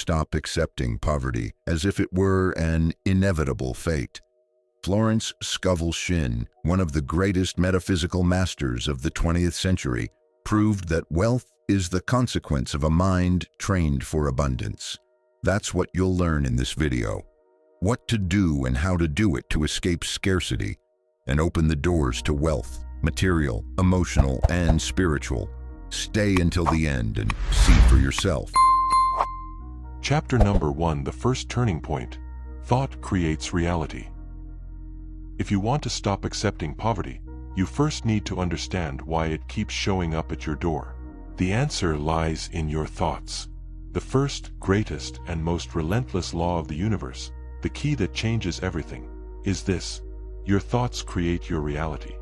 stop accepting poverty as if it were an inevitable fate. Florence Scovel Shinn, one of the greatest metaphysical masters of the 20th century, proved that wealth is the consequence of a mind trained for abundance. That's what you'll learn in this video. What to do and how to do it to escape scarcity and open the doors to wealth, material, emotional, and spiritual. Stay until the end and see for yourself. Chapter number 1: The first turning point. Thought creates reality. If you want to stop accepting poverty, you first need to understand why it keeps showing up at your door. The answer lies in your thoughts. The first, greatest, and most relentless law of the universe, the key that changes everything, is this: your thoughts create your reality.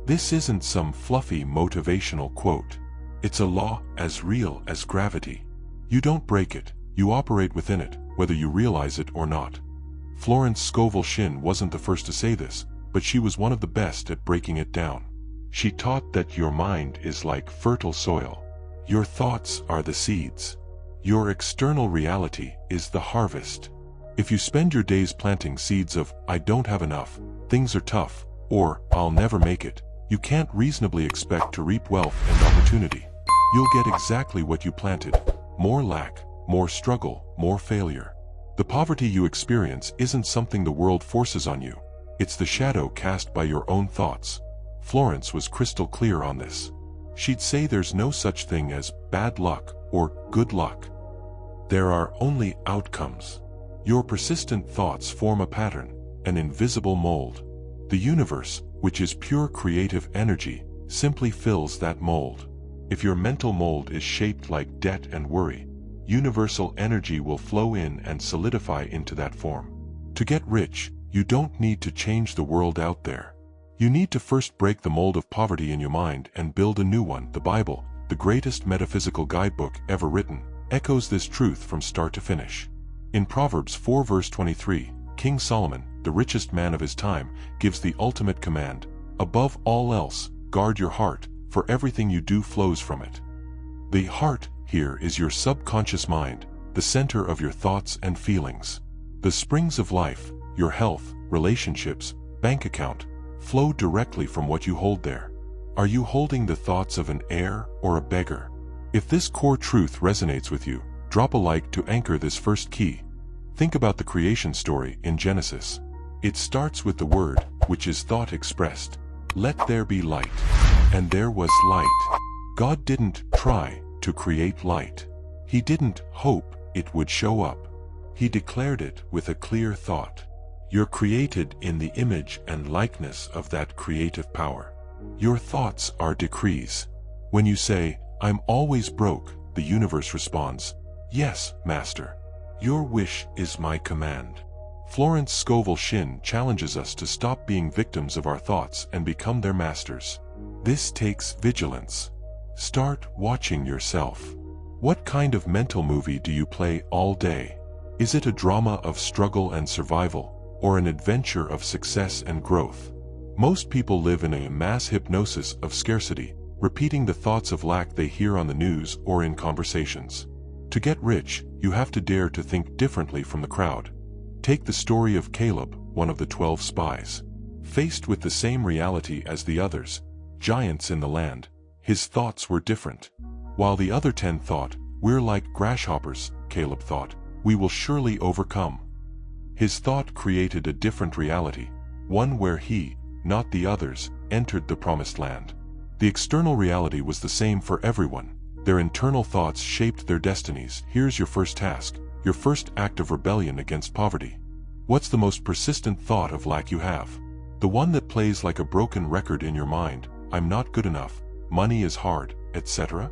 This isn't some fluffy motivational quote. It's a law as real as gravity. You don't break it, you operate within it, whether you realize it or not. Florence Scovel Shinn wasn't the first to say this, but she was one of the best at breaking it down. She taught that your mind is like fertile soil. Your thoughts are the seeds. Your external reality is the harvest. If you spend your days planting seeds of, "I don't have enough, things are tough," or "I'll never make it," you can't reasonably expect to reap wealth and opportunity. You'll get exactly what you planted: more lack, more struggle, more failure. The poverty you experience isn't something the world forces on you. It's the shadow cast by your own thoughts. Florence was crystal clear on this. She'd say there's no such thing as bad luck or good luck. There are only outcomes. Your persistent thoughts form a pattern, an invisible mold. The universe, which is pure creative energy, simply fills that mold. If your mental mold is shaped like debt and worry, universal energy will flow in and solidify into that form. To get rich, you don't need to change the world out there. You need to first break the mold of poverty in your mind and build a new one. The Bible, the greatest metaphysical guidebook ever written, echoes this truth from start to finish. In Proverbs 4 verse 23, King Solomon, the richest man of his time, gives the ultimate command: above all else, guard your heart, for everything you do flows from it. The heart here is your subconscious mind, the center of your thoughts and feelings. The springs of life, your health, relationships, bank account, flow directly from what you hold there. Are you holding the thoughts of an heir or a beggar? If this core truth resonates with you, drop a like to anchor this first key. Think about the creation story in Genesis. It starts with the word, which is thought expressed. Let there be light. And there was light. God didn't try to create light. He didn't hope it would show up. He declared it with a clear thought. You're created in the image and likeness of that creative power. Your thoughts are decrees. When you say, "I'm always broke," the universe responds, "Yes, Master. Your wish is my command." Florence Scovel Shinn challenges us to stop being victims of our thoughts and become their masters. This takes vigilance. Start watching yourself. What kind of mental movie do you play all day? Is it a drama of struggle and survival, or an adventure of success and growth? Most people live in a mass hypnosis of scarcity, repeating the thoughts of lack they hear on the news or in conversations. To get rich, you have to dare to think differently from the crowd. Take the story of Caleb, one of the 12 spies. Faced with the same reality as the others, giants in the land, his thoughts were different. While the other 10 thought, "We're like grasshoppers," Caleb thought, "We will surely overcome." His thought created a different reality, one where he, not the others, entered the promised land. The external reality was the same for everyone. Their internal thoughts shaped their destinies. Here's your first task, your first act of rebellion against poverty. What's the most persistent thought of lack you have? The one that plays like a broken record in your mind: "I'm not good enough, money is hard," etc.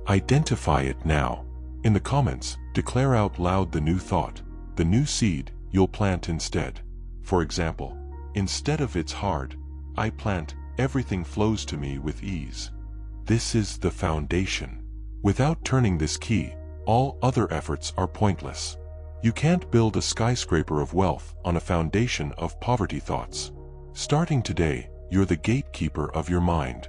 Identify it now. In the comments, declare out loud the new thought, the new seed you'll plant instead. For example, instead of "it's hard," I plant "everything flows to me with ease." This is the foundation. Without turning this key, all other efforts are pointless. You can't build a skyscraper of wealth on a foundation of poverty thoughts. Starting today, you're the gatekeeper of your mind.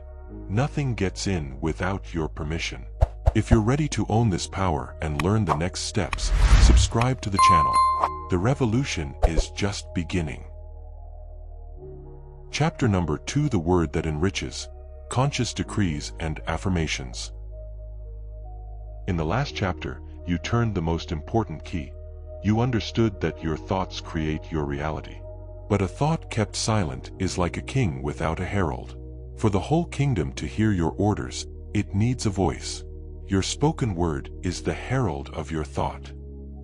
Nothing gets in without your permission. If you're ready to own this power and learn the next steps, subscribe to the channel. The revolution is just beginning. Chapter number 2: The Word That Enriches, Conscious Decrees and Affirmations. In the last chapter, you turned the most important key. You understood that your thoughts create your reality. But a thought kept silent is like a king without a herald. For the whole kingdom to hear your orders, it needs a voice. Your spoken word is the herald of your thought.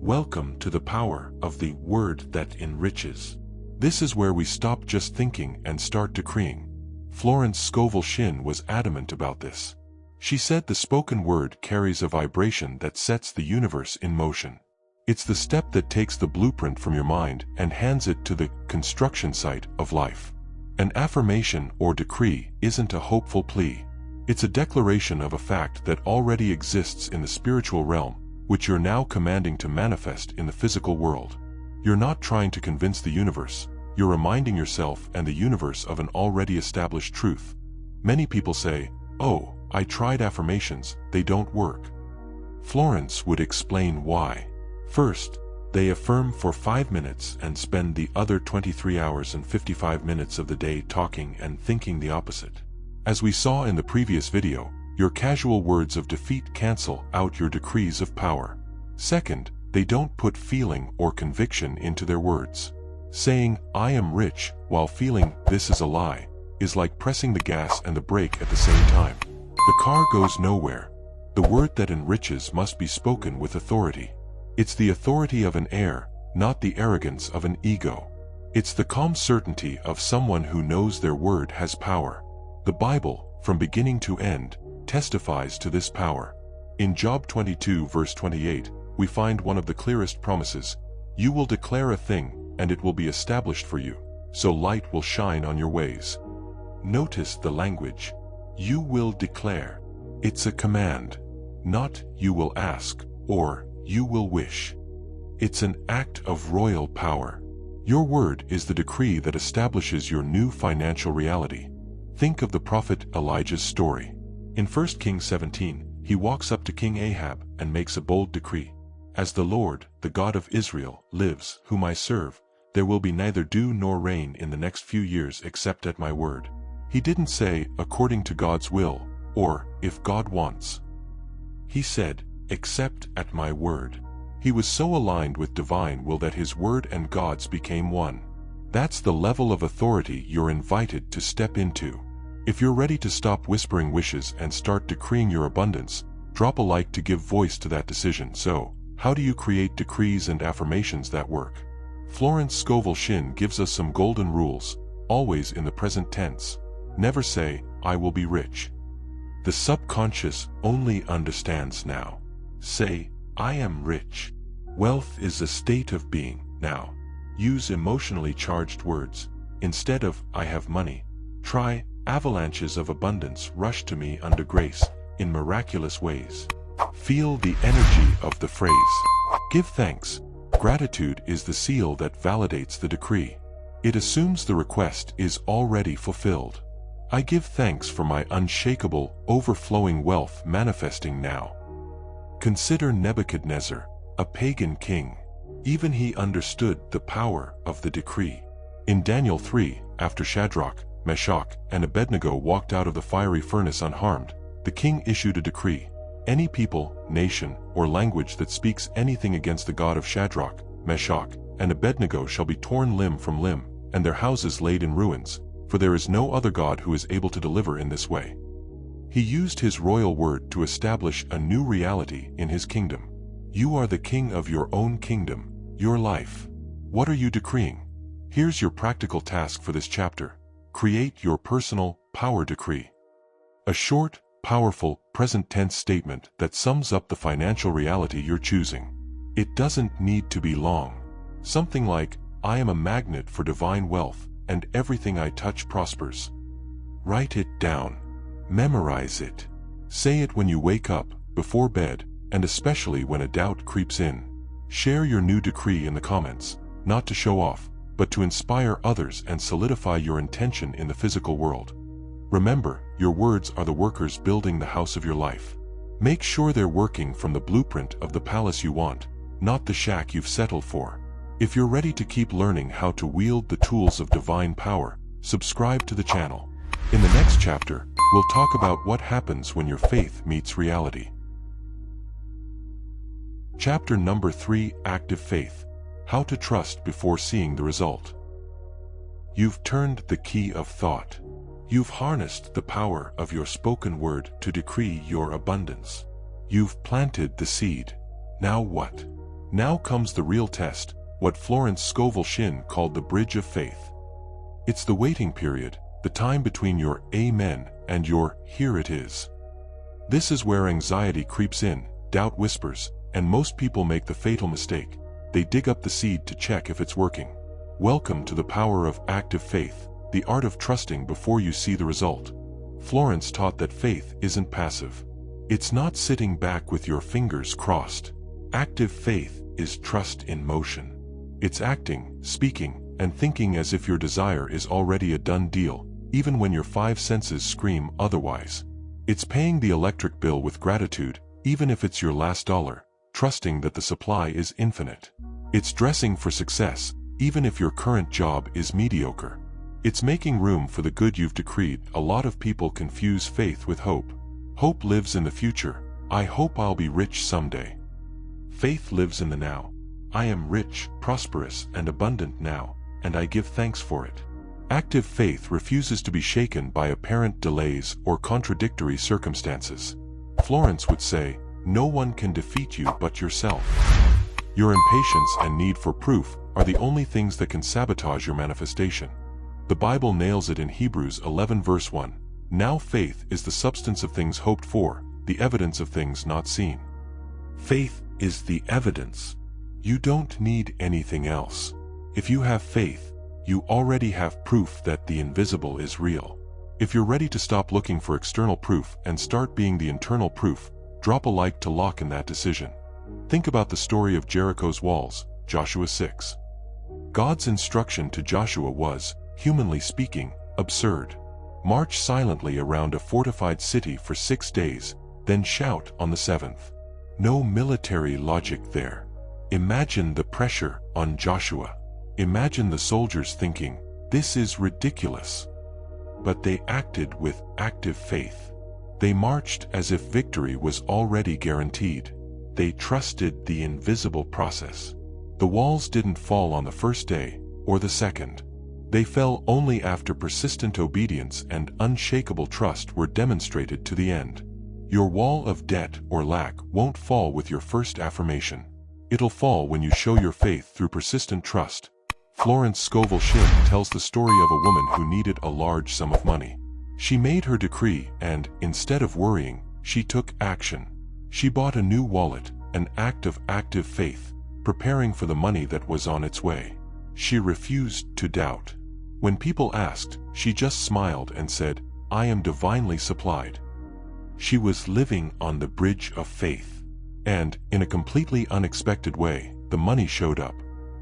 Welcome to the power of the word that enriches. This is where we stop just thinking and start decreeing. Florence Scovel Shinn was adamant about this. She said the spoken word carries a vibration that sets the universe in motion. It's the step that takes the blueprint from your mind and hands it to the construction site of life. An affirmation or decree isn't a hopeful plea. It's a declaration of a fact that already exists in the spiritual realm, which you're now commanding to manifest in the physical world. You're not trying to convince the universe, you're reminding yourself and the universe of an already established truth. Many people say, "Oh, I tried affirmations, they don't work." Florence would explain why. First, they affirm for 5 minutes and spend the other 23 hours and 55 minutes of the day talking and thinking the opposite. As we saw in the previous video, your casual words of defeat cancel out your decrees of power. Second, they don't put feeling or conviction into their words. Saying, "I am rich," while feeling "this is a lie," is like pressing the gas and the brake at the same time. The car goes nowhere. The word that enriches must be spoken with authority. It's the authority of an heir, not the arrogance of an ego. It's the calm certainty of someone who knows their word has power. The Bible, from beginning to end, testifies to this power. In Job 22 verse 28, we find one of the clearest promises. "You will declare a thing, and it will be established for you, so light will shine on your ways." Notice the language. You will declare. It's a command, not "you will ask" or "you will wish." It's an act of royal power. Your word is the decree that establishes your new financial reality. Think of the prophet Elijah's story. In 1 Kings 17, he walks up to King Ahab and makes a bold decree. "As the Lord, the God of Israel, lives, whom I serve, there will be neither dew nor rain in the next few years except at my word." He didn't say, "according to God's will," or "if God wants." He said, "except at my word." He was so aligned with divine will that his word and God's became one. That's the level of authority you're invited to step into. If you're ready to stop whispering wishes and start decreeing your abundance, drop a like to give voice to that decision. So, how do you create decrees and affirmations that work? Florence Scovel Shinn gives us some golden rules, always in the present tense. Never say, "I will be rich." The subconscious only understands now. Say, "I am rich." Wealth is a state of being now. Use emotionally charged words. Instead of "I have money," try "avalanches of abundance rush to me under grace, in miraculous ways." Feel the energy of the phrase. Give thanks. Gratitude is the seal that validates the decree. It assumes the request is already fulfilled. I give thanks for my unshakable, overflowing wealth manifesting now. Consider Nebuchadnezzar, a pagan king. Even he understood the power of the decree. In Daniel 3, after Shadrach, Meshach, and Abednego walked out of the fiery furnace unharmed, the king issued a decree. Any people, nation, or language that speaks anything against the God of Shadrach, Meshach, and Abednego shall be torn limb from limb, and their houses laid in ruins, for there is no other God who is able to deliver in this way. He used his royal word to establish a new reality in his kingdom. You are the king of your own kingdom, your life. What are you decreeing? Here's your practical task for this chapter. Create your personal power decree. A short, powerful, present tense statement that sums up the financial reality you're choosing. It doesn't need to be long. Something like, "I am a magnet for divine wealth, and everything I touch prospers." Write it down. Memorize it. Say it when you wake up, before bed, and especially when a doubt creeps in. Share your new decree in the comments, not to show off, but to inspire others and solidify your intention in the physical world. Remember, your words are the workers building the house of your life. Make sure they're working from the blueprint of the palace you want, not the shack you've settled for. If you're ready to keep learning how to wield the tools of divine power, subscribe to the channel. In the next chapter, we'll talk about what happens when your faith meets reality. Chapter number 3: Active Faith. How to trust before seeing the result. You've turned the key of thought. You've harnessed the power of your spoken word to decree your abundance. You've planted the seed. Now what? Now comes the real test, what Florence Scovel Shinn called the bridge of faith. It's the waiting period, the time between your amen and your here it is. This is where anxiety creeps in, doubt whispers, and most people make the fatal mistake. They dig up the seed to check if it's working. Welcome to the power of active faith, the art of trusting before you see the result. Florence taught that faith isn't passive. It's not sitting back with your fingers crossed. Active faith is trust in motion. It's acting, speaking, and thinking as if your desire is already a done deal, even when your 5 senses scream otherwise. It's paying the electric bill with gratitude, even if it's your last dollar, trusting that the supply is infinite. It's dressing for success, even if your current job is mediocre. It's making room for the good you've decreed. A lot of people confuse faith with hope. Hope lives in the future. I hope I'll be rich someday. Faith lives in the now. I am rich, prosperous, and abundant now, and I give thanks for it. Active faith refuses to be shaken by apparent delays or contradictory circumstances. Florence would say, no one can defeat you but yourself. Your impatience and need for proof are the only things that can sabotage your manifestation. The Bible nails it in Hebrews 11 verse 1. Now faith is the substance of things hoped for, the evidence of things not seen. Faith is the evidence. You don't need anything else. If you have faith, you already have proof that the invisible is real. If you're ready to stop looking for external proof and start being the internal proof, drop a like to lock in that decision. Think about the story of Jericho's walls, Joshua 6. God's instruction to Joshua was, humanly speaking, absurd. March silently around a fortified city for 6 days, then shout on the 7th. No military logic there. Imagine the pressure on Joshua. Imagine the soldiers thinking, this is ridiculous. But they acted with active faith. They marched as if victory was already guaranteed. They trusted the invisible process. The walls didn't fall on the first day, or the second. They fell only after persistent obedience and unshakable trust were demonstrated to the end. Your wall of debt or lack won't fall with your first affirmation. It'll fall when you show your faith through persistent trust. Florence Scovel Shinn tells the story of a woman who needed a large sum of money. She made her decree and, instead of worrying, she took action. She bought a new wallet, an act of active faith, preparing for the money that was on its way. She refused to doubt. When people asked, she just smiled and said, I am divinely supplied. She was living on the bridge of faith. And, in a completely unexpected way, the money showed up.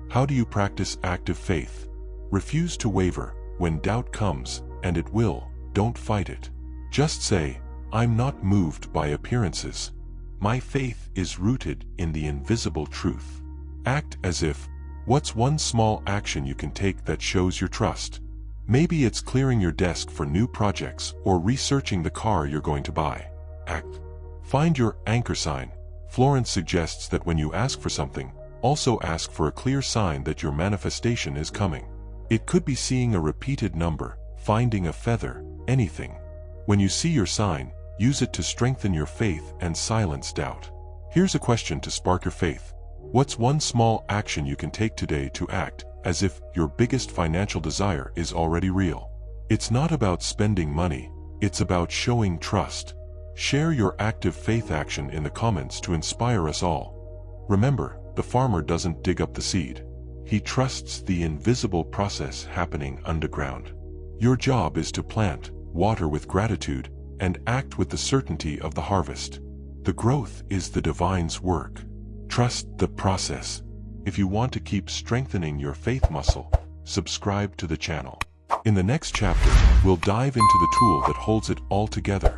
How do you practice active faith? Refuse to waver. When doubt comes, and it will, don't fight it. Just say, I'm not moved by appearances. My faith is rooted in the invisible truth. Act as if, what's one small action you can take that shows your trust? Maybe it's clearing your desk for new projects or researching the car you're going to buy. Act. Find your anchor sign. Florence suggests that when you ask for something, also ask for a clear sign that your manifestation is coming. It could be seeing a repeated number, finding a feather, anything. When you see your sign, use it to strengthen your faith and silence doubt. Here's a question to spark your faith. What's one small action you can take today to act as if your biggest financial desire is already real? It's not about spending money, it's about showing trust. Share your active faith action in the comments to inspire us all. Remember, the farmer doesn't dig up the seed. He trusts the invisible process happening underground. Your job is to plant, water with gratitude, and act with the certainty of the harvest. The growth is the divine's work. Trust the process. If you want to keep strengthening your faith muscle, subscribe to the channel. In the next chapter, we'll dive into the tool that holds it all together: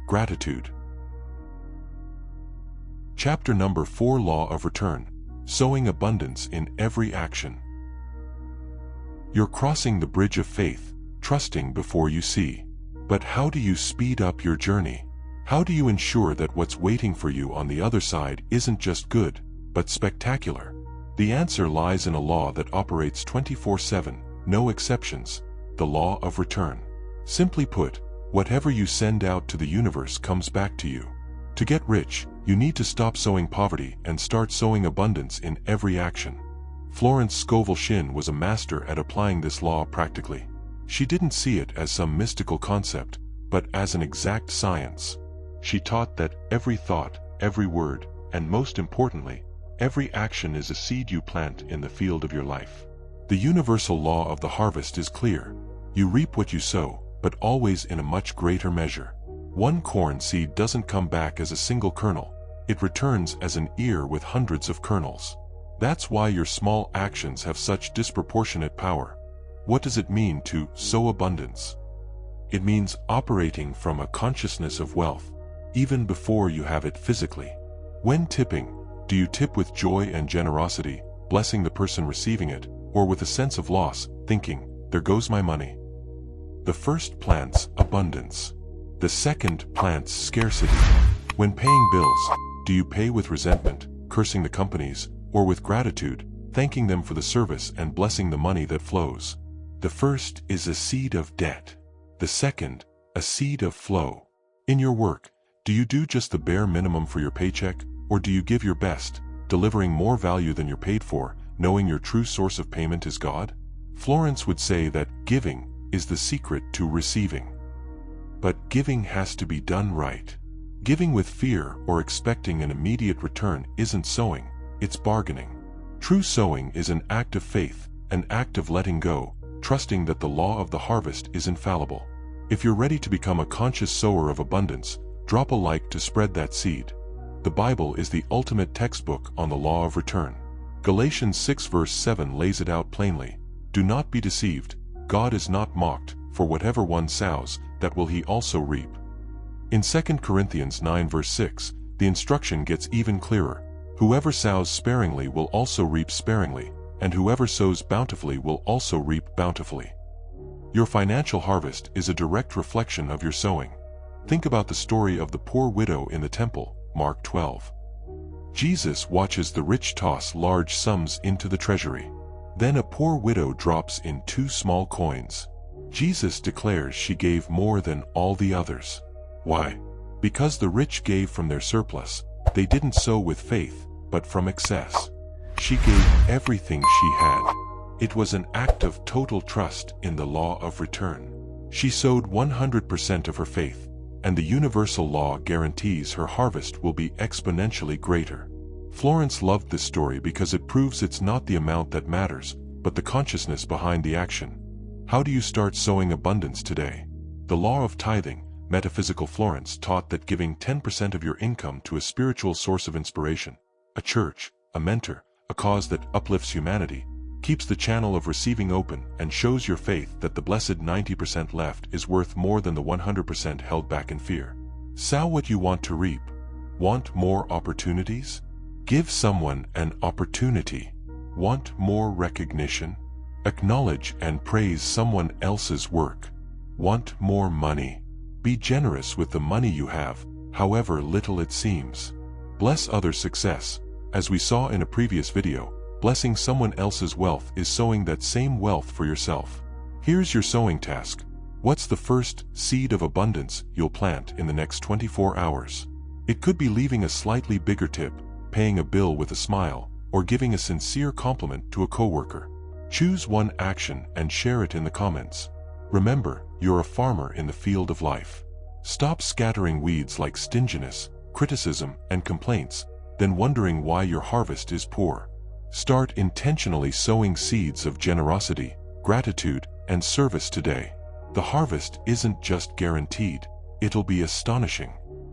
gratitude. Chapter number 4, Law of Return. Sowing abundance in every action. You're crossing the bridge of faith, trusting before you see. But how do you speed up your journey? How do you ensure that what's waiting for you on the other side isn't just good, but spectacular? The answer lies in a law that operates 24/7, no exceptions, the law of return. Simply put, whatever you send out to the universe comes back to you. To get rich, you need to stop sowing poverty and start sowing abundance in every action. Florence Scovel Shinn was a master at applying this law practically. She didn't see it as some mystical concept, but as an exact science. She taught that every thought, every word, and most importantly, every action is a seed you plant in the field of your life. The universal law of the harvest is clear. You reap what you sow, but always in a much greater measure. One corn seed doesn't come back as a single kernel. It returns as an ear with hundreds of kernels. That's why your small actions have such disproportionate power. What does it mean to sow abundance? It means operating from a consciousness of wealth, even before you have it physically. When tipping, do you tip with joy and generosity, blessing the person receiving it, or with a sense of loss, thinking, "There goes my money"? The first plants abundance. The second plants scarcity. When paying bills, do you pay with resentment, cursing the companies, or with gratitude, thanking them for the service and blessing the money that flows? The first is a seed of debt. The second, a seed of flow. In your work, do you do just the bare minimum for your paycheck, or do you give your best, delivering more value than you're paid for, knowing your true source of payment is God? Florence would say that giving is the secret to receiving. But giving has to be done right. Giving with fear or expecting an immediate return isn't sowing, it's bargaining. True sowing is an act of faith, an act of letting go, trusting that the law of the harvest is infallible. If you're ready to become a conscious sower of abundance, drop a like to spread that seed. The Bible is the ultimate textbook on the law of return. Galatians 6 verse 7 lays it out plainly. Do not be deceived, God is not mocked, for whatever one sows, that will he also reap. In 2 Corinthians 9 verse 6, the instruction gets even clearer. Whoever sows sparingly will also reap sparingly, and whoever sows bountifully will also reap bountifully. Your financial harvest is a direct reflection of your sowing. Think about the story of the poor widow in the temple, Mark 12. Jesus watches the rich toss large sums into the treasury. Then a poor widow drops in 2 small coins. Jesus declares she gave more than all the others. Why? Because the rich gave from their surplus. They didn't sow with faith, but from excess. She gave everything she had. It was an act of total trust in the law of return. She sowed 100% of her faith, and the universal law guarantees her harvest will be exponentially greater. Florence loved this story because it proves it's not the amount that matters, but the consciousness behind the action. How do you start sowing abundance today? The law of tithing, metaphysical Florence taught that giving 10% of your income to a spiritual source of inspiration, a church, a mentor, a cause that uplifts humanity, keeps the channel of receiving open and shows your faith that the blessed 90% left is worth more than the 100% held back in fear. Sow what you want to reap. Want more opportunities? Give someone an opportunity. Want more recognition? Acknowledge and praise someone else's work. Want more money? Be generous with the money you have, however little it seems. Bless others' success. As we saw in a previous video, blessing someone else's wealth is sowing that same wealth for yourself. Here's your sowing task. What's the first seed of abundance you'll plant in the next 24 hours? It could be leaving a slightly bigger tip, paying a bill with a smile, or giving a sincere compliment to a coworker. Choose one action and share it in the comments. Remember, you're a farmer in the field of life. Stop scattering weeds like stinginess, criticism, and complaints, then wondering why your harvest is poor. Start intentionally sowing seeds of generosity, gratitude, and service today. The harvest isn't just guaranteed, it'll be astonishing.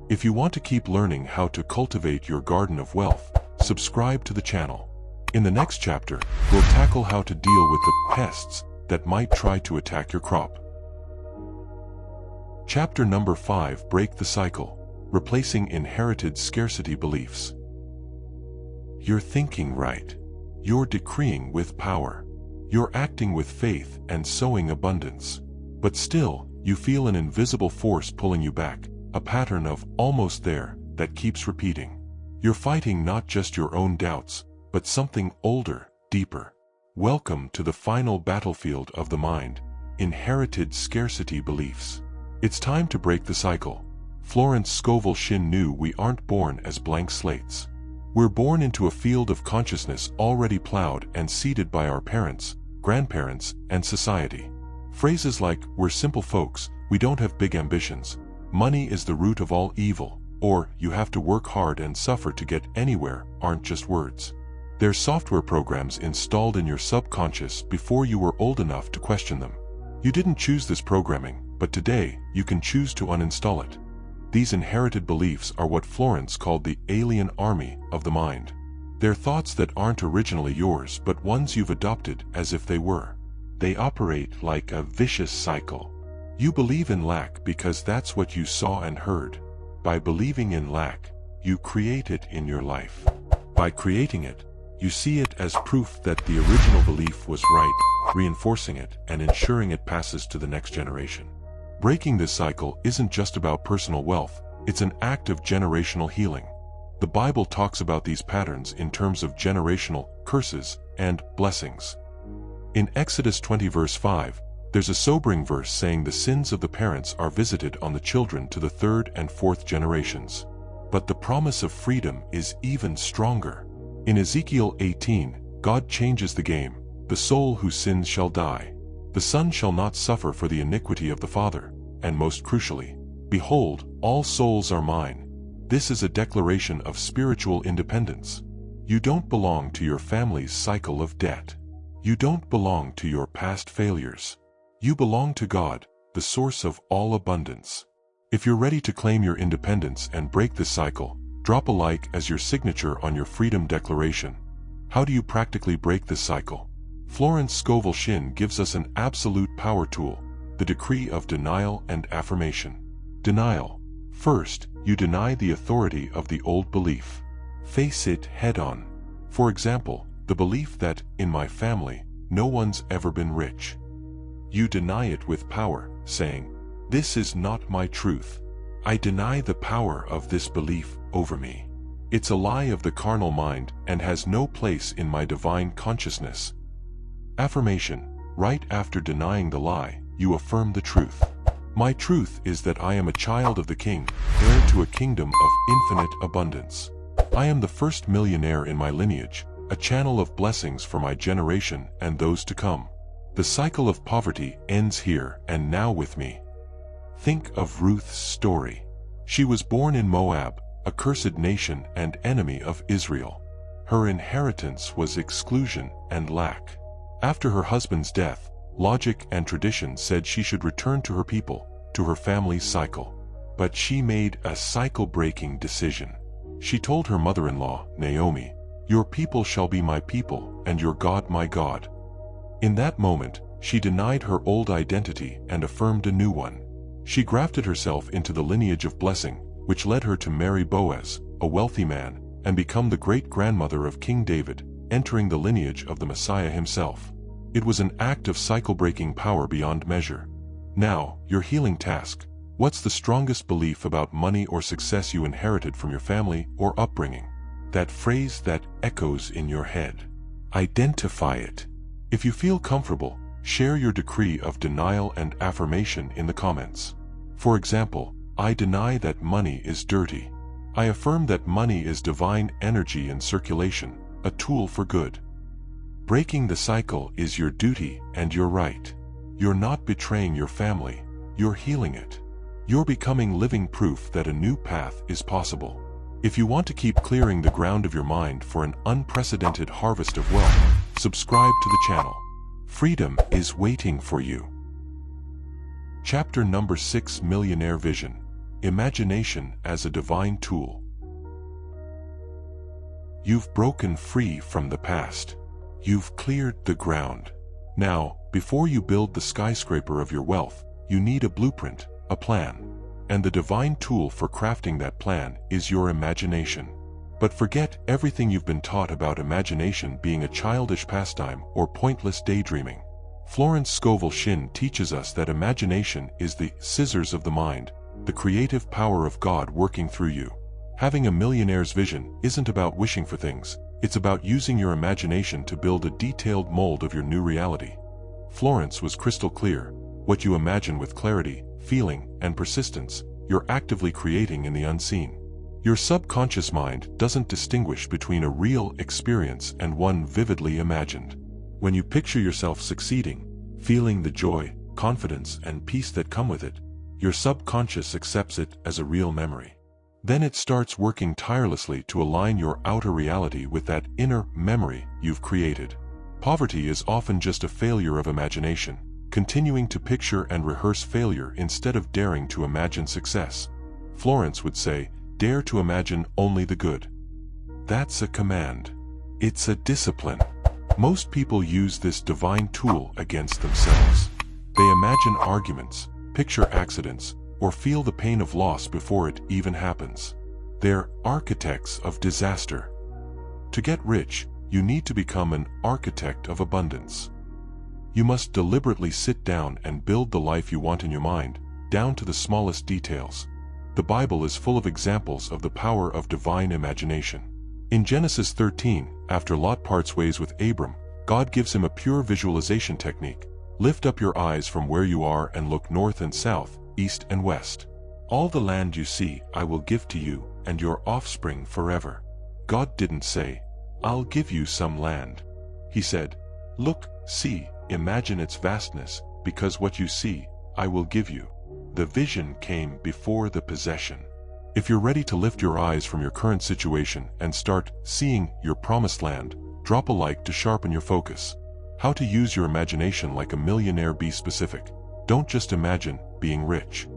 If you want to keep learning how to cultivate your garden of wealth, subscribe to the channel. In the next chapter, we'll tackle how to deal with the pests that might try to attack your crop. Chapter number 5: Break the Cycle. Replacing Inherited Scarcity Beliefs. You're thinking right. You're decreeing with power. You're acting with faith and sowing abundance. But still, you feel an invisible force pulling you back, a pattern of almost there that keeps repeating. You're fighting not just your own doubts, but something older, deeper. Welcome to the final battlefield of the mind, inherited scarcity beliefs. It's time to break the cycle. Florence Scovel Shinn knew we aren't born as blank slates. We're born into a field of consciousness already plowed and seeded by our parents, grandparents, and society. Phrases like, "we're simple folks, we don't have big ambitions," "money is the root of all evil," or "you have to work hard and suffer to get anywhere," aren't just words. They're software programs installed in your subconscious before you were old enough to question them. You didn't choose this programming, but today you can choose to uninstall it. These inherited beliefs are what Florence called the alien army of the mind. They're thoughts that aren't originally yours but ones you've adopted as if they were. They operate like a vicious cycle. You believe in lack because that's what you saw and heard. By believing in lack, you create it in your life. By creating it, you see it as proof that the original belief was right, reinforcing it and ensuring it passes to the next generation. Breaking this cycle isn't just about personal wealth, it's an act of generational healing. The Bible talks about these patterns in terms of generational curses and blessings. In Exodus 20 verse 5, there's a sobering verse saying the sins of the parents are visited on the children to the third and fourth generations. But the promise of freedom is even stronger. In Ezekiel 18, God changes the game. The soul who sins shall die. The son shall not suffer for the iniquity of the father. And most crucially, behold, all souls are mine. This is a declaration of spiritual independence. You don't belong to your family's cycle of debt. You don't belong to your past failures. You belong to God, the source of all abundance. If you're ready to claim your independence and break this cycle, drop a like as your signature on your freedom declaration. How do you practically break this cycle? Florence Scovel Shinn gives us an absolute power tool, the decree of denial and affirmation. Denial. First, you deny the authority of the old belief. Face it head-on. For example, the belief that, in my family, no one's ever been rich. You deny it with power, saying, "This is not my truth. I deny the power of this belief over me. It's a lie of the carnal mind and has no place in my divine consciousness." Affirmation. Right after denying the lie, you affirm the truth. My truth is that I am a child of the King, heir to a kingdom of infinite abundance. I am the first millionaire in my lineage, a channel of blessings for my generation and those to come. The cycle of poverty ends here and now with me. Think of Ruth's story. She was born in Moab, a cursed nation and enemy of Israel. Her inheritance was exclusion and lack. After her husband's death, logic and tradition said she should return to her people, to her family's cycle. But she made a cycle-breaking decision. She told her mother-in-law, Naomi, "Your people shall be my people, and your God my God." In that moment, she denied her old identity and affirmed a new one. She grafted herself into the lineage of blessing, which led her to marry Boaz, a wealthy man, and become the great-grandmother of King David, entering the lineage of the Messiah himself. It was an act of cycle-breaking power beyond measure. Now, your healing task. What's the strongest belief about money or success you inherited from your family or upbringing? That phrase that echoes in your head. Identify it. If you feel comfortable, share your decree of denial and affirmation in the comments. For example, I deny that money is dirty. I affirm that money is divine energy in circulation, a tool for good. Breaking the cycle is your duty and your right. You're not betraying your family, you're healing it. You're becoming living proof that a new path is possible. If you want to keep clearing the ground of your mind for an unprecedented harvest of wealth, subscribe to the channel. Freedom is waiting for you. Chapter number 6: Millionaire Vision. Imagination as a divine tool. You've broken free from the past. You've cleared the ground. Now, before you build the skyscraper of your wealth, you need a blueprint, a plan. And the divine tool for crafting that plan is your imagination. But forget everything you've been taught about imagination being a childish pastime or pointless daydreaming. Florence Scovel Shinn teaches us that imagination is the scissors of the mind, the creative power of God working through you. Having a millionaire's vision isn't about wishing for things, it's about using your imagination to build a detailed mold of your new reality. Florence was crystal clear: what you imagine with clarity, feeling, and persistence, you're actively creating in the unseen. Your subconscious mind doesn't distinguish between a real experience and one vividly imagined. When you picture yourself succeeding, feeling the joy, confidence, and peace that come with it, your subconscious accepts it as a real memory. Then it starts working tirelessly to align your outer reality with that inner memory you've created. Poverty is often just a failure of imagination, continuing to picture and rehearse failure instead of daring to imagine success. Florence would say, "Dare to imagine only the good." That's a command. It's a discipline. Most people use this divine tool against themselves. They imagine arguments, picture accidents, or feel the pain of loss before it even happens. They're architects of disaster. To get rich, you need to become an architect of abundance. You must deliberately sit down and build the life you want in your mind, down to the smallest details. The Bible is full of examples of the power of divine imagination. In Genesis 13, after Lot parts ways with Abram, God gives him a pure visualization technique. Lift up your eyes from where you are and look north and south, east and west. All the land you see I will give to you and your offspring forever. God didn't say, "I'll give you some land." He said, "Look, see, imagine its vastness, because what you see, I will give you." The vision came before the possession. If you're ready to lift your eyes from your current situation and start seeing your promised land, drop a like to sharpen your focus. How to use your imagination like a millionaire. Be specific. Don't just imagine being rich.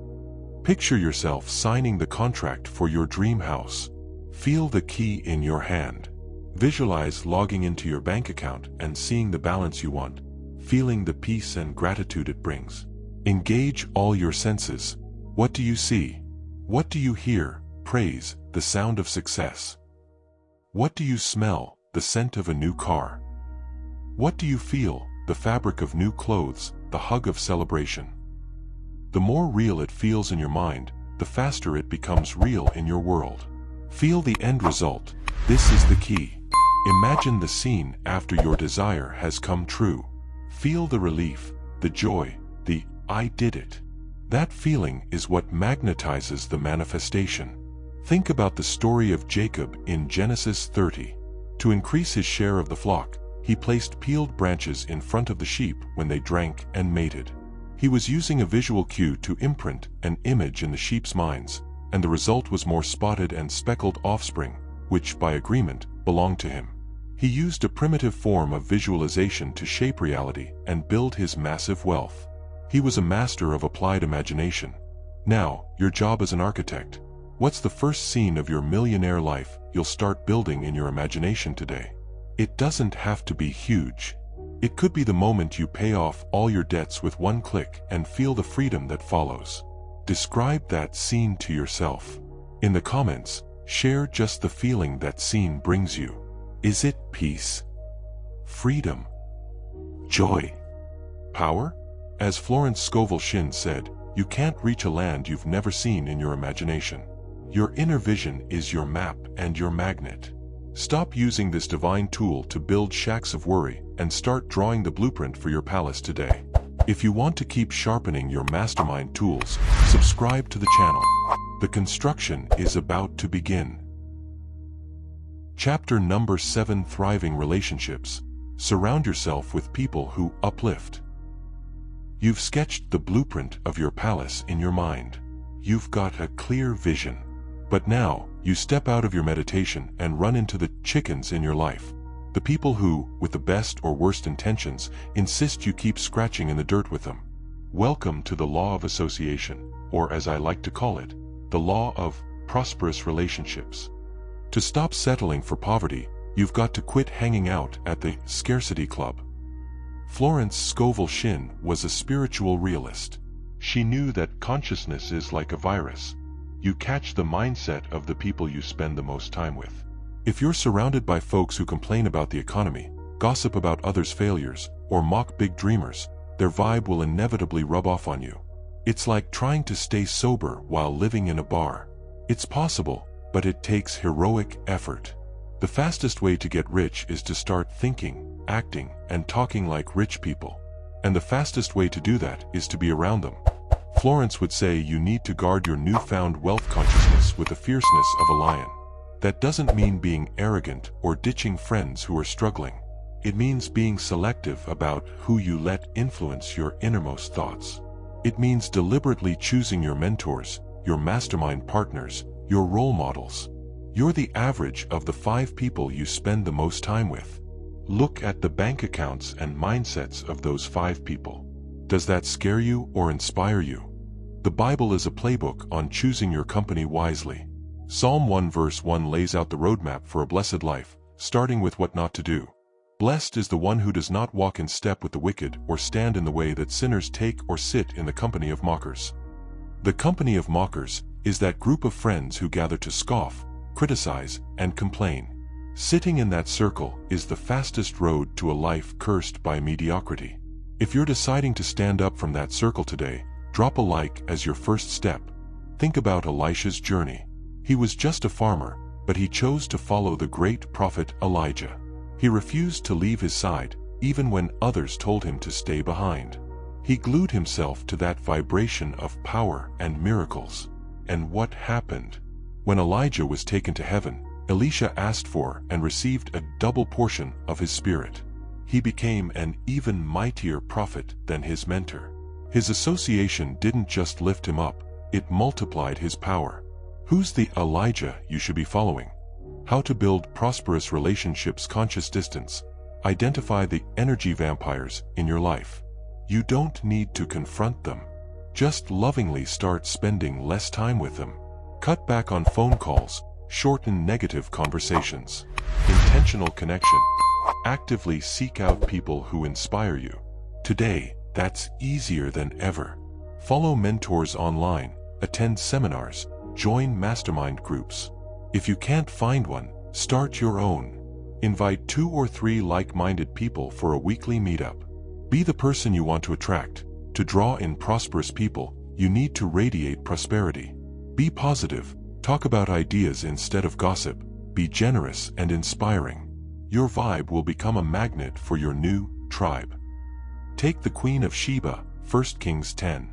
Picture yourself signing the contract for your dream house. Feel the key in your hand. Visualize logging into your bank account and seeing the balance you want, feeling the peace and gratitude it brings. Engage all your senses. What do you see? What do you hear? Praise, the sound of success. What do you smell? The scent of a new car. What do you feel? The fabric of new clothes, the hug of celebration. The more real it feels in your mind, the faster it becomes real in your world. Feel the end result. This is the key. Imagine the scene after your desire has come true. Feel the relief, the joy, the "I did it." That feeling is what magnetizes the manifestation. Think about the story of Jacob in Genesis 30. To increase his share of the flock, he placed peeled branches in front of the sheep when they drank and mated. He was using a visual cue to imprint an image in the sheep's minds, and the result was more spotted and speckled offspring, which, by agreement, belonged to him. He used a primitive form of visualization to shape reality and build his massive wealth. He was a master of applied imagination. Now, your job as an architect. What's the first scene of your millionaire life you'll start building in your imagination today? It doesn't have to be huge. It could be the moment you pay off all your debts with one click and feel the freedom that follows. Describe that scene to yourself. In the comments, share just the feeling that scene brings you. Is it peace? Freedom? Joy? Power? As Florence Scovel Shinn said, you can't reach a land you've never seen in your imagination. Your inner vision is your map and your magnet. Stop using this divine tool to build shacks of worry and start drawing the blueprint for your palace today. If you want to keep sharpening your mastermind tools, subscribe to the channel. The construction is about to begin. Chapter number 7: Thriving Relationships. Surround yourself with people who uplift. You've sketched the blueprint of your palace in your mind. You've got a clear vision. But now, you step out of your meditation and run into the chickens in your life. The people who, with the best or worst intentions, insist you keep scratching in the dirt with them. Welcome to the law of association, or as I like to call it, the law of prosperous relationships. To stop settling for poverty, you've got to quit hanging out at the scarcity club. Florence Scovel Shinn was a spiritual realist. She knew that consciousness is like a virus. You catch the mindset of the people you spend the most time with. If you're surrounded by folks who complain about the economy, gossip about others' failures, or mock big dreamers, their vibe will inevitably rub off on you. It's like trying to stay sober while living in a bar. It's possible, but it takes heroic effort. The fastest way to get rich is to start thinking, acting, and talking like rich people. And the fastest way to do that is to be around them. Florence would say you need to guard your newfound wealth consciousness with the fierceness of a lion. That doesn't mean being arrogant or ditching friends who are struggling. It means being selective about who you let influence your innermost thoughts. It means deliberately choosing your mentors, your mastermind partners, your role models. You're the average of the 5 people you spend the most time with. Look at the bank accounts and mindsets of those 5 people. Does that scare you or inspire you? The Bible is a playbook on choosing your company wisely. Psalm 1 verse 1 lays out the roadmap for a blessed life, starting with what not to do. Blessed is the one who does not walk in step with the wicked or stand in the way that sinners take or sit in the company of mockers. The company of mockers is that group of friends who gather to scoff, criticize, and complain. Sitting in that circle is the fastest road to a life cursed by mediocrity. If you're deciding to stand up from that circle today, drop a like as your first step. Think about Elisha's journey. He was just a farmer, but he chose to follow the great prophet Elijah. He refused to leave his side, even when others told him to stay behind. He glued himself to that vibration of power and miracles. And what happened? When Elijah was taken to heaven, Elisha asked for and received a double portion of his spirit. He became an even mightier prophet than his mentor. His association didn't just lift him up, it multiplied his power. Who's the Elijah you should be following? How to build prosperous relationships. Conscious distance. Identify the energy vampires in your life. You don't need to confront them. Just lovingly start spending less time with them. Cut back on phone calls, shorten negative conversations. Intentional connection. Actively seek out people who inspire you. Today, that's easier than ever. Follow mentors online, attend seminars, join mastermind groups. If you can't find one, start your own. Invite 2 or 3 like-minded people for a weekly meetup. Be the person you want to attract. To draw in prosperous people, you need to radiate prosperity. Be positive, talk about ideas instead of gossip, be generous and inspiring. Your vibe will become a magnet for your new tribe. Take the Queen of Sheba, 1 Kings 10.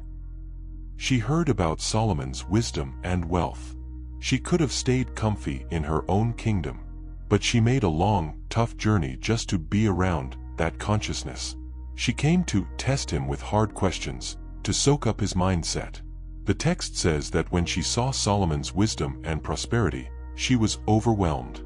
She heard about Solomon's wisdom and wealth. She could have stayed comfy in her own kingdom, but she made a long, tough journey just to be around that consciousness. She came to test him with hard questions, to soak up his mindset. The text says that when she saw Solomon's wisdom and prosperity, she was overwhelmed.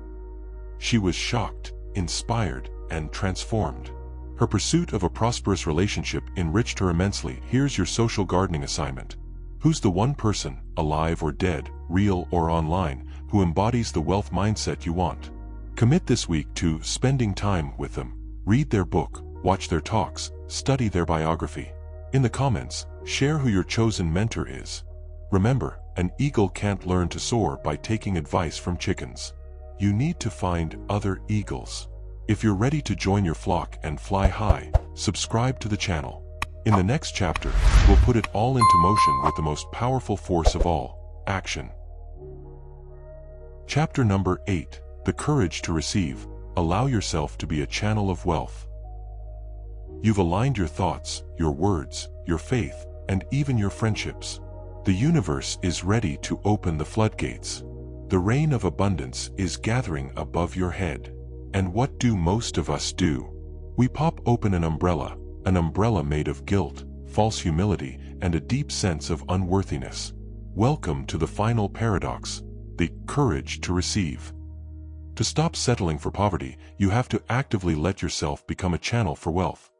She was shocked, inspired, and transformed. Her pursuit of a prosperous relationship enriched her immensely. Here's your social gardening assignment. Who's the one person, alive or dead, real or online, who embodies the wealth mindset you want? Commit this week to spending time with them. Read their book, watch their talks, study their biography. In the comments, share who your chosen mentor is. Remember, an eagle can't learn to soar by taking advice from chickens. You need to find other eagles. If you're ready to join your flock and fly high, subscribe to the channel. In the next chapter, we'll put it all into motion with the most powerful force of all, action. Chapter number 8, The Courage to Receive. Allow yourself to be a channel of wealth. You've aligned your thoughts, your words, your faith, and even your friendships. The universe is ready to open the floodgates. The rain of abundance is gathering above your head. And what do most of us do? We pop open an umbrella made of guilt, false humility, and a deep sense of unworthiness. Welcome to the final paradox, the courage to receive. To stop settling for poverty, you have to actively let yourself become a channel for wealth.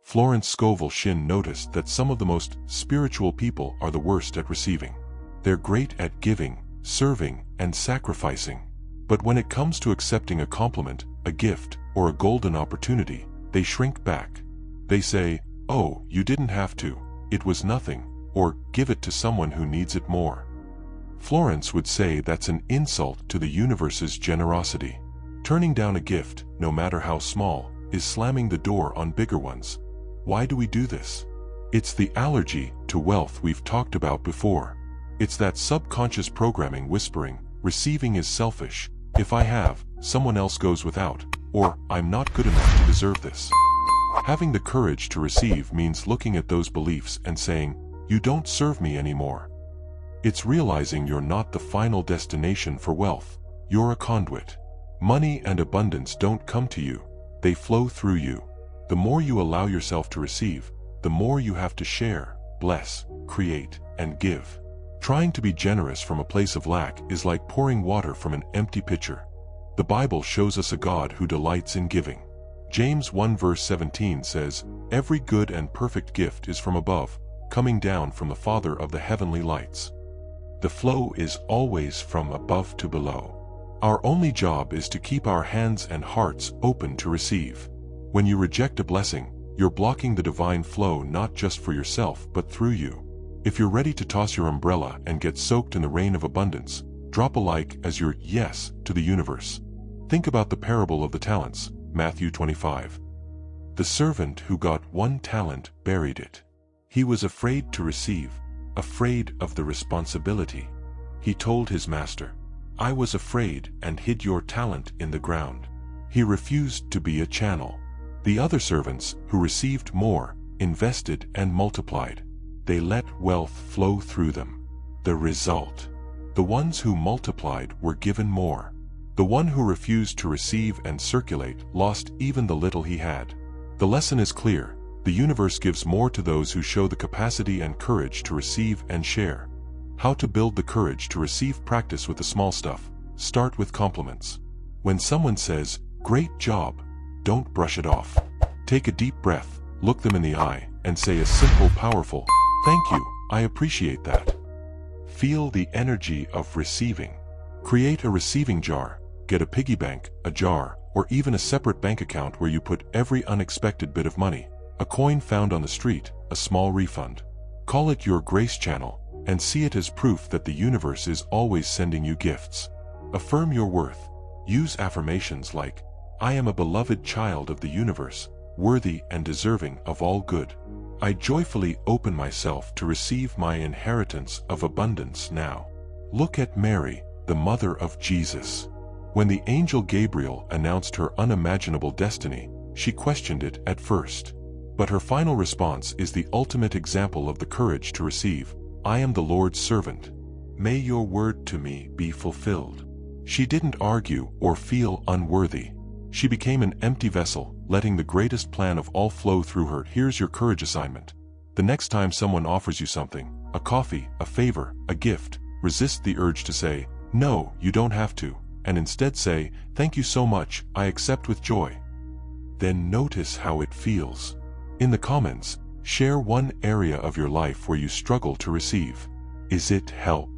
Florence Scovel Shinn noticed that some of the most spiritual people are the worst at receiving. They're great at giving, serving, and sacrificing. But when it comes to accepting a compliment, a gift, or a golden opportunity, they shrink back. They say, "Oh, you didn't have to, it was nothing," or "give it to someone who needs it more." Florence would say that's an insult to the universe's generosity. Turning down a gift, no matter how small, is slamming the door on bigger ones. Why do we do this? It's the allergy to wealth we've talked about before. It's that subconscious programming whispering, receiving is selfish, if I have, someone else goes without, or I'm not good enough to deserve this. Having the courage to receive means looking at those beliefs and saying, you don't serve me anymore. It's realizing you're not the final destination for wealth, you're a conduit. Money and abundance don't come to you, they flow through you. The more you allow yourself to receive, the more you have to share, bless, create, and give. Trying to be generous from a place of lack is like pouring water from an empty pitcher. The Bible shows us a God who delights in giving. James 1 verse 17 says, "Every good and perfect gift is from above, coming down from the Father of the heavenly lights." The flow is always from above to below. Our only job is to keep our hands and hearts open to receive. When you reject a blessing, you're blocking the divine flow not just for yourself but through you. If you're ready to toss your umbrella and get soaked in the rain of abundance, drop a like as your yes to the universe. Think about the parable of the talents, Matthew 25. The servant who got 1 talent buried it. He was afraid to receive, afraid of the responsibility. He told his master, "I was afraid and hid your talent in the ground." He refused to be a channel. The other servants, who received more, invested and multiplied. They let wealth flow through them. The result: the ones who multiplied were given more. The one who refused to receive and circulate lost even the little he had. The lesson is clear: the universe gives more to those who show the capacity and courage to receive and share. How to build the courage to receive? Practice with the small stuff. Start with compliments. When someone says, "Great job," don't brush it off. Take a deep breath, look them in the eye, and say a simple, powerful, "Thank you, I appreciate that." Feel the energy of receiving. Create a receiving jar. Get a piggy bank, a jar, or even a separate bank account where you put every unexpected bit of money. A coin found on the street, a small refund. Call it your grace channel, and see it as proof that the universe is always sending you gifts. Affirm your worth. Use affirmations like, "I am a beloved child of the universe, worthy and deserving of all good. I joyfully open myself to receive my inheritance of abundance now." Look at Mary, the mother of Jesus. When the angel Gabriel announced her unimaginable destiny, she questioned it at first. But her final response is the ultimate example of the courage to receive. "I am the Lord's servant. May your word to me be fulfilled." She didn't argue or feel unworthy. She became an empty vessel, letting the greatest plan of all flow through her. Here's your courage assignment. The next time someone offers you something, a coffee, a favor, a gift, resist the urge to say, "No, you don't have to," and instead say, "Thank you so much, I accept with joy." Then notice how it feels. In the comments, share one area of your life where you struggle to receive. Is it help?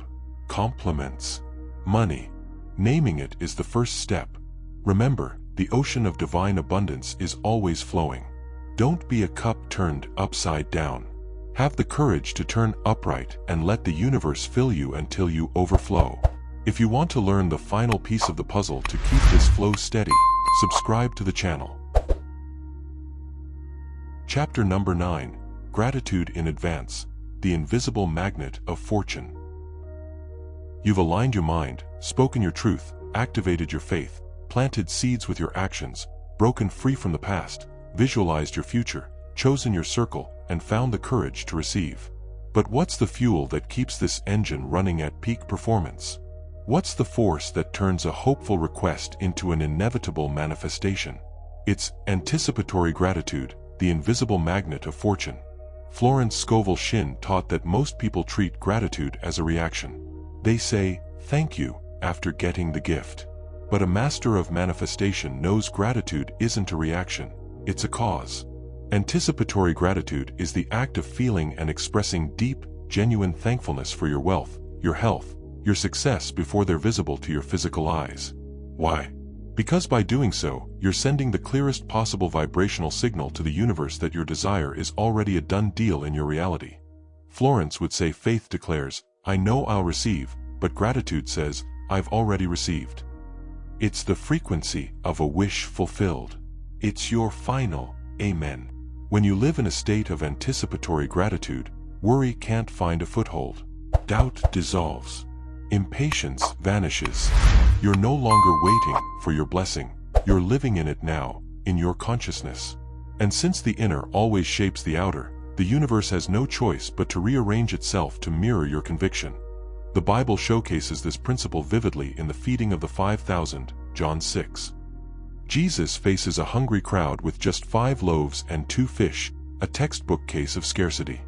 Compliments? Money? Naming it is the first step. Remember, the ocean of divine abundance is always flowing. Don't be a cup turned upside down. Have the courage to turn upright and let the universe fill you until you overflow. If you want to learn the final piece of the puzzle to keep this flow steady, subscribe to the channel. Chapter number 9, Gratitude in Advance, the Invisible Magnet of Fortune. You've aligned your mind, spoken your truth, activated your faith, planted seeds with your actions, broken free from the past, visualized your future, chosen your circle, and found the courage to receive. But what's the fuel that keeps this engine running at peak performance? What's the force that turns a hopeful request into an inevitable manifestation? It's anticipatory gratitude, the invisible magnet of fortune. Florence Scovel Shinn taught that most people treat gratitude as a reaction. They say, "Thank you," after getting the gift. But a master of manifestation knows gratitude isn't a reaction, it's a cause. Anticipatory gratitude is the act of feeling and expressing deep, genuine thankfulness for your wealth, your health, your success before they're visible to your physical eyes. Why? Because by doing so, you're sending the clearest possible vibrational signal to the universe that your desire is already a done deal in your reality. Florence would say faith declares, "I know I'll receive," but gratitude says, "I've already received." It's the frequency of a wish fulfilled. It's your final amen. When you live in a state of anticipatory gratitude, worry can't find a foothold. Doubt dissolves. Impatience vanishes. You're no longer waiting for your blessing. You're living in it now, in your consciousness. And since the inner always shapes the outer, the universe has no choice but to rearrange itself to mirror your conviction. The Bible showcases this principle vividly in the feeding of the 5,000, John 6. Jesus faces a hungry crowd with just 5 loaves and 2 fish, a textbook case of scarcity.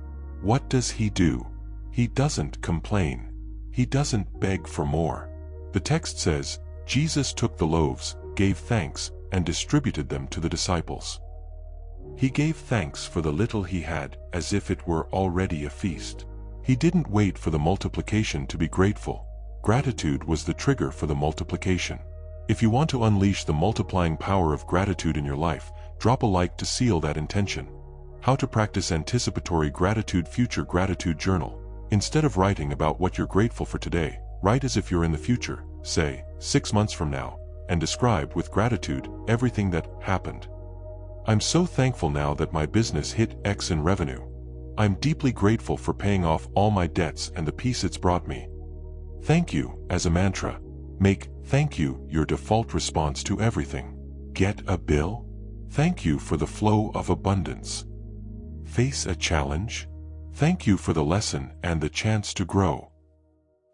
What does he do? He doesn't complain. He doesn't beg for more. The text says, Jesus took the loaves, gave thanks, and distributed them to the disciples. He gave thanks for the little he had, as if it were already a feast. He didn't wait for the multiplication to be grateful. Gratitude was the trigger for the multiplication. If you want to unleash the multiplying power of gratitude in your life, drop a like to seal that intention. How to practice anticipatory gratitude. Future gratitude journal. Instead of writing about what you're grateful for today, write as if you're in the future, say, 6 months from now, and describe with gratitude everything that happened. I'm so thankful now that my business hit X in revenue. I'm deeply grateful for paying off all my debts and the peace it's brought me. Thank you as a mantra. Make thank you your default response to everything. Get a bill? Thank you for the flow of abundance. Face a challenge? Thank you for the lesson and the chance to grow.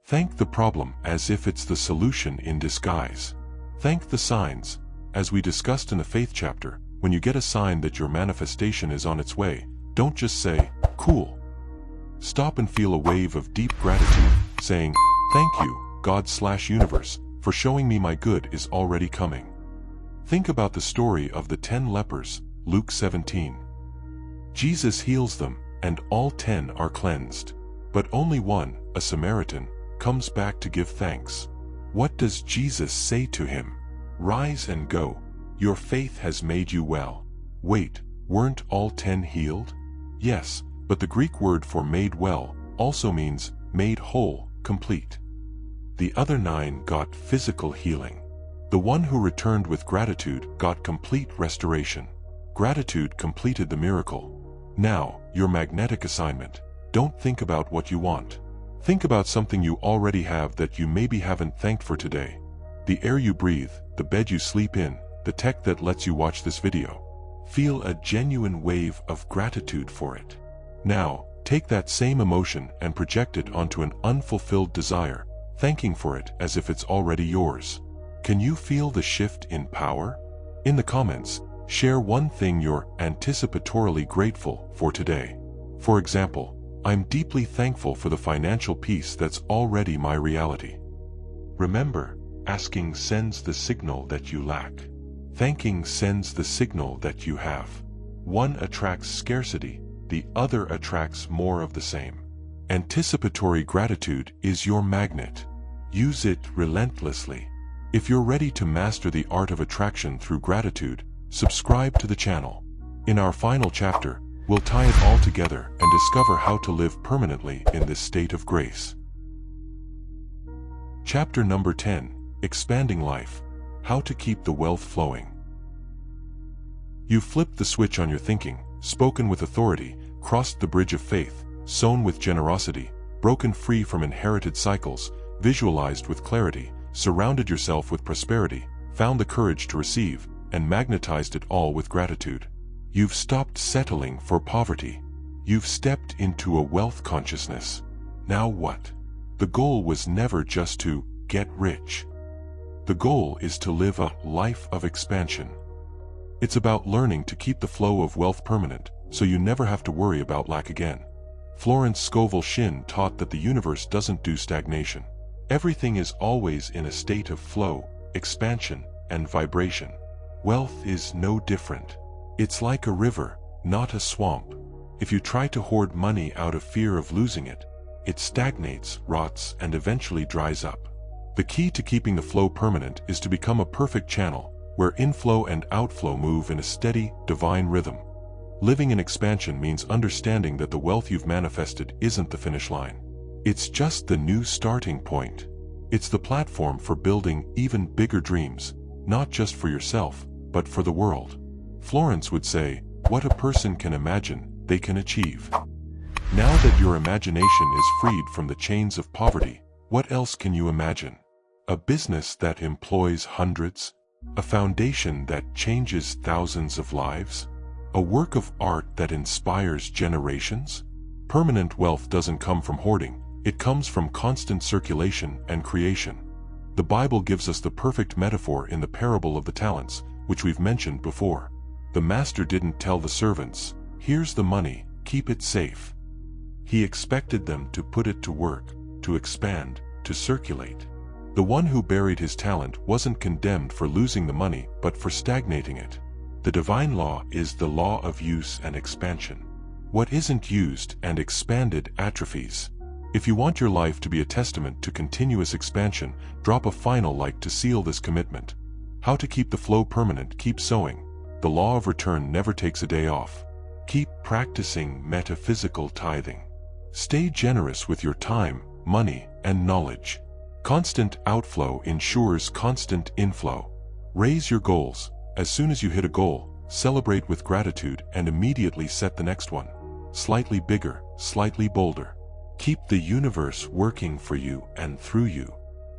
Thank the problem as if it's the solution in disguise. Thank the signs. As we discussed in the faith chapter, when you get a sign that your manifestation is on its way, don't just say, cool. Stop and feel a wave of deep gratitude, saying, thank you, God/universe, for showing me my good is already coming. Think about the story of the 10 lepers, Luke 17. Jesus heals them, and all 10 are cleansed. But only one, a Samaritan, comes back to give thanks. What does Jesus say to him? Rise and go. Your faith has made you well. Wait, weren't all 10 healed? Yes, but the Greek word for made well also means made whole, complete. The other 9 got physical healing. The one who returned with gratitude got complete restoration. Gratitude completed the miracle. Now, your magnetic assignment. Don't think about what you want. Think about something you already have that you maybe haven't thanked for today. The air you breathe, the bed you sleep in, the tech that lets you watch this video. Feel a genuine wave of gratitude for it. Now, take that same emotion and project it onto an unfulfilled desire, thanking for it as if it's already yours. Can you feel the shift in power? In the comments, share one thing you're anticipatorily grateful for today. For example, I'm deeply thankful for the financial peace that's already my reality. Remember, asking sends the signal that you lack. Thanking sends the signal that you have. One attracts scarcity, the other attracts more of the same. Anticipatory gratitude is your magnet. Use it relentlessly. If you're ready to master the art of attraction through gratitude, subscribe to the channel. In our final chapter, we'll tie it all together and discover how to live permanently in this state of grace. Chapter number 10, Expanding Life. How to keep the wealth flowing. You've flipped the switch on your thinking, spoken with authority, crossed the bridge of faith, sown with generosity, broken free from inherited cycles, visualized with clarity, surrounded yourself with prosperity, found the courage to receive, and magnetized it all with gratitude. You've stopped settling for poverty. You've stepped into a wealth consciousness. Now what? The goal was never just to get rich. The goal is to live a life of expansion. It's about learning to keep the flow of wealth permanent, so you never have to worry about lack again. Florence Scovel Shinn taught that the universe doesn't do stagnation. Everything is always in a state of flow, expansion, and vibration. Wealth is no different. It's like a river, not a swamp. If you try to hoard money out of fear of losing it, it stagnates, rots, and eventually dries up. The key to keeping the flow permanent is to become a perfect channel, where inflow and outflow move in a steady, divine rhythm. Living in expansion means understanding that the wealth you've manifested isn't the finish line. It's just the new starting point. It's the platform for building even bigger dreams, not just for yourself, but for the world. Florence would say, what a person can imagine, they can achieve. Now that your imagination is freed from the chains of poverty, what else can you imagine? A business that employs hundreds? A foundation that changes thousands of lives? A work of art that inspires generations? Permanent wealth doesn't come from hoarding, it comes from constant circulation and creation. The Bible gives us the perfect metaphor in the parable of the talents, which we've mentioned before. The master didn't tell the servants, "Here's the money, keep it safe." He expected them to put it to work, to expand, to circulate. The one who buried his talent wasn't condemned for losing the money, but for stagnating it. The divine law is the law of use and expansion. What isn't used and expanded atrophies. If you want your life to be a testament to continuous expansion, drop a final like to seal this commitment. How to keep the flow permanent? Keep sowing. The law of return never takes a day off. Keep practicing metaphysical tithing. Stay generous with your time, money, and knowledge. Constant outflow ensures constant inflow. Raise your goals. As soon as you hit a goal, celebrate with gratitude and immediately set the next one. Slightly bigger, slightly bolder. Keep the universe working for you and through you.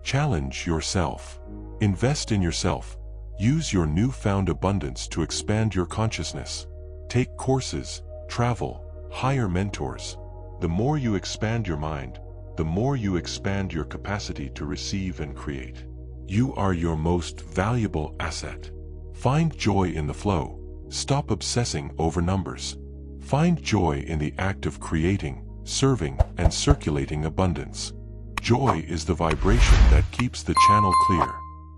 Challenge yourself. Invest in yourself. Use your newfound abundance to expand your consciousness. Take courses, travel, hire mentors. The more you expand your mind, the more you expand your capacity to receive and create. You are your most valuable asset. Find joy in the flow. Stop obsessing over numbers. Find joy in the act of creating, serving, and circulating abundance. Joy is the vibration that keeps the channel clear.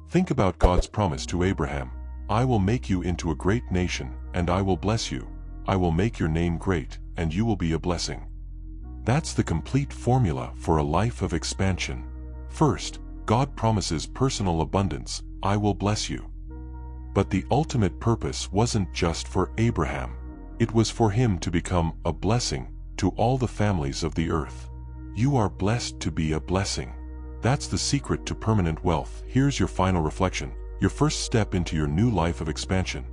Think about God's promise to Abraham. I will make you into a great nation, and I will bless you. I will make your name great, and you will be a blessing. That's the complete formula for a life of expansion. First, God promises personal abundance. I will bless you. But the ultimate purpose wasn't just for Abraham. It was for him to become a blessing to all the families of the earth. You are blessed to be a blessing. That's the secret to permanent wealth. Here's your final reflection, your first step into your new life of expansion.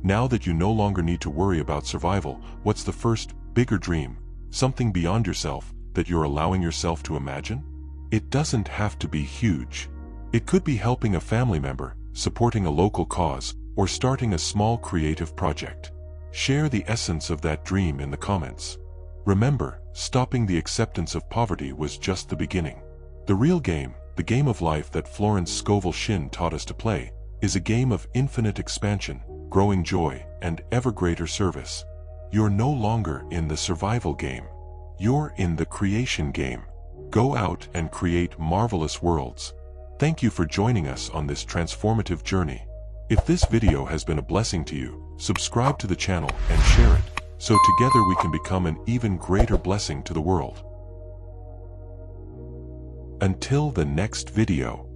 Now that you no longer need to worry about survival, what's the first, bigger dream? Something beyond yourself that you're allowing yourself to imagine? It doesn't have to be huge. It could be helping a family member, supporting a local cause, or starting a small creative project. Share the essence of that dream in the comments. Remember, stopping the acceptance of poverty was just the beginning. The real game, the game of life that Florence Scovel Shinn taught us to play, is a game of infinite expansion, growing joy, and ever greater service. You're no longer in the survival game. You're in the creation game. Go out and create marvelous worlds. Thank you for joining us on this transformative journey. If this video has been a blessing to you, subscribe to the channel and share it, so together we can become an even greater blessing to the world. Until the next video.